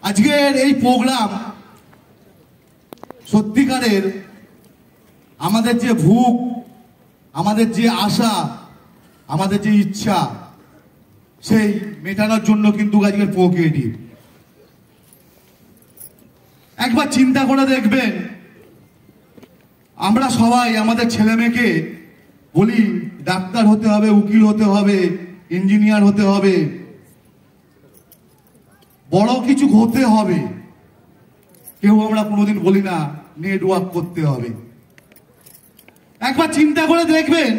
আজকের এই প্রোগ্রাম সত্যিকারের আমাদের যে ভুক, আমাদের যে আশা, আমাদের যে ইচ্ছা, সেই মেটানোর জন্য কিন্তু আজকের প্রোক্রিয়েটিভ। একবার চিন্তা করে দেখবেন, আমরা সবাই আমাদের ছেলে মেয়েকে বলি ডাক্তার হতে হবে, উকিল হতে হবে, ইঞ্জিনিয়ার হতে হবে, বড় কিছু হতে হবে। কেউ আমরা কোনোদিন বলি না নেটওয়ার্ক করতে হবে। একবার চিন্তা করে দেখবেন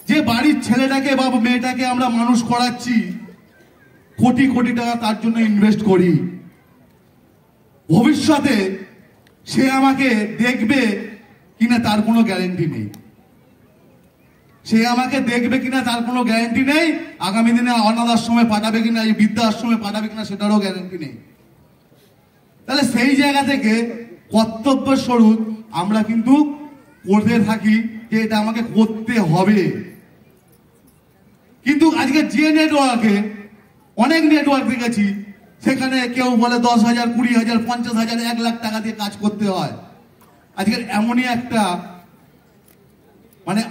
যে বাড়ির ছেলেটাকে বা মেয়েটাকে আমরা মানুষ করাচ্ছি, কোটি কোটি টাকা তার জন্য ইনভেস্ট করি। ভবিষ্যতে সে আমাকে দেখবে কিনা তার কোনো গ্যারেন্টি নেই। সে আমাকে দেখবে কিনা তার কোনো গ্যারেন্টি নেই। আগামী দিনে অনাথ আশ্রমে পাঠাবে কিনা, এই বৃদ্ধাশ্রমে পাঠাবে কিনা সেটারও গ্যারেন্টি নেই। তাহলে সেই জায়গা থেকে কর্তব্য স্বরূপ আমরা কিন্তু করতে থাকি যে এটা আমাকে করতে হবে। কিন্তু আজকে যে নেটওয়ার্কে, অনেক নেটওয়ার্ক দেখেছি, সেখানে কেউ বলে 10,000, 20,000, 50,000, 1 লাখ টাকা দিয়ে কাজ করতে হয়। আজকের এমনই একটা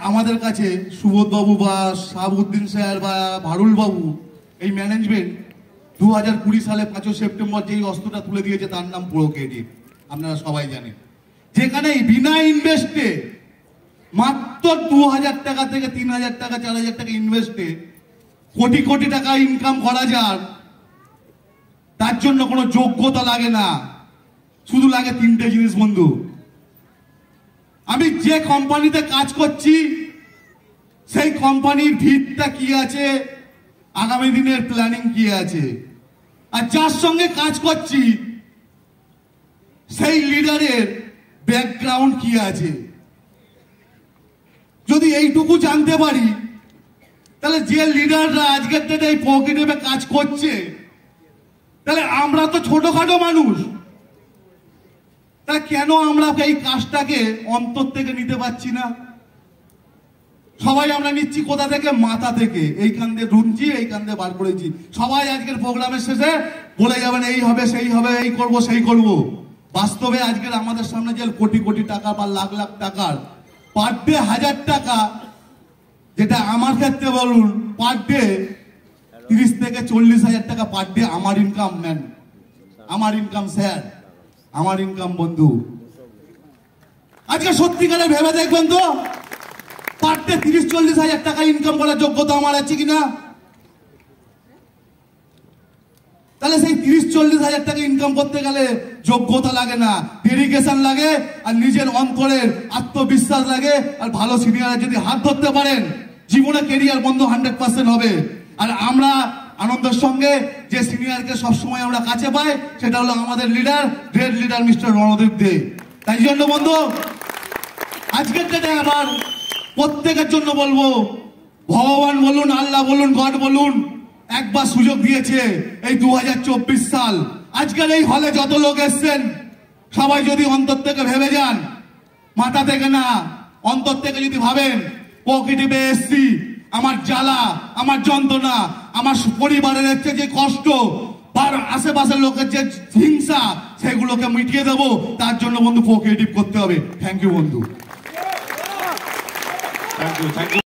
আমাদের কাছে সুবোধ বাবু বা শাহাবুদ্দিন স্যার বা ভারুল বাবু, এই ম্যানেজমেন্ট 2020 সালে 5 সেপ্টেম্বর যেই অস্ত্রটা তুলে দিয়েছে তার নাম প্রোক্রিয়েটিভ। আপনারা সবাই জানেন, যেখানে বিনা ইনভেস্টে মাত্র 2,000 টাকা থেকে 3,000 টাকা, 4,000 টাকা ইনভেস্টে কোটি কোটি টাকা ইনকাম করা যায়। তার জন্য কোনো যোগ্যতা লাগে না, শুধু লাগে 3টে জিনিস বন্ধু। আমি যে কোম্পানিতে কাজ করছি সেই কোম্পানির ভিতটা কি আছে, আগামী দিনের প্ল্যানিং কি আছে, আর যার সঙ্গে কাজ করছি সেই লিডারের ব্যাকগ্রাউন্ড কি আছে। যদি এইটুকু জানতে পারি, তাহলে যে লিডাররা আজকের ডেটে এই প্রোক্রিয়েটিভে কাজ করছে, তাহলে আমরা তো ছোটখাটো মানুষ, তাহলে কেন আমরা এই কাজটাকে অন্তর থেকে নিতে পারছি না? সবাই আমরা নিচ্ছি কোথা থেকে? মাথা থেকে। এই কান্দে ঢুনছি, এই কান্দে বার করেছি। সবাই আজকের প্রোগ্রামের শেষে বলে যাবেন এই হবে, সেই হবে, এই করব, সেই করব। বাস্তবে আজকের আমাদের সামনে যে কোটি কোটি টাকা বা লাখ লাখ টাকার পার ডে 1,000 টাকা, যেটা আমার ক্ষেত্রে বলুন পার ডে 30 থেকে 40,000 টাকা পার ডে আমার ইনকাম। ম্যান, আমার ইনকাম স্যার, আমার ইনকাম বন্ধু। আজকে সত্যিকারে ভেবে দেখবেন তো, পার ডে 30-40,000 টাকা ইনকাম করার যোগ্যতা আমার আছে কিনা? তাহলে সেই 30-40,000 টাকা ইনকাম করতে গেলে যোগ্যতা লাগে না, ডেডিকেশন লাগে, আর নিজের অন্তরের আত্মবিশ্বাস লাগে। আর ভালো সিনিয়র যদি হাত ধরতে পারেন, জীবনে কেরিয়ার বন্ধু 100% হবে। আর আমরা আনন্দের সঙ্গে যে সিনিয়রকে সবসময় আমরা কাছে পাই, সেটা হলো আমাদের leader, great leader mister Ranadip Dey. তাই জন্য বন্ধু, আজকের ডেটে আবার প্রত্যেকের জন্য বলবো, ভগবান বলুন, আল্লাহ বলুন, গড বলুন, একবার সুযোগ দিয়েছে এই 2024 সাল। আজকের এই হলে যত লোক এসছেন, সবাই যদি অন্তর থেকে ভেবে যান, মাথা থেকে না, অন্তর থেকে যদি ভাবেন প্রোক্রিয়েটিভে এসছি, আমার জ্বালা, আমার যন্ত্রণা, আমার পরিবারের হচ্ছে যে কষ্ট, তার আশেপাশের লোকের যে হিংসা, সেগুলোকে মিটিয়ে দেবো, তার জন্য বন্ধু প্রোক্রিয়েটিভ করতে হবে। থ্যাংক ইউ বন্ধু।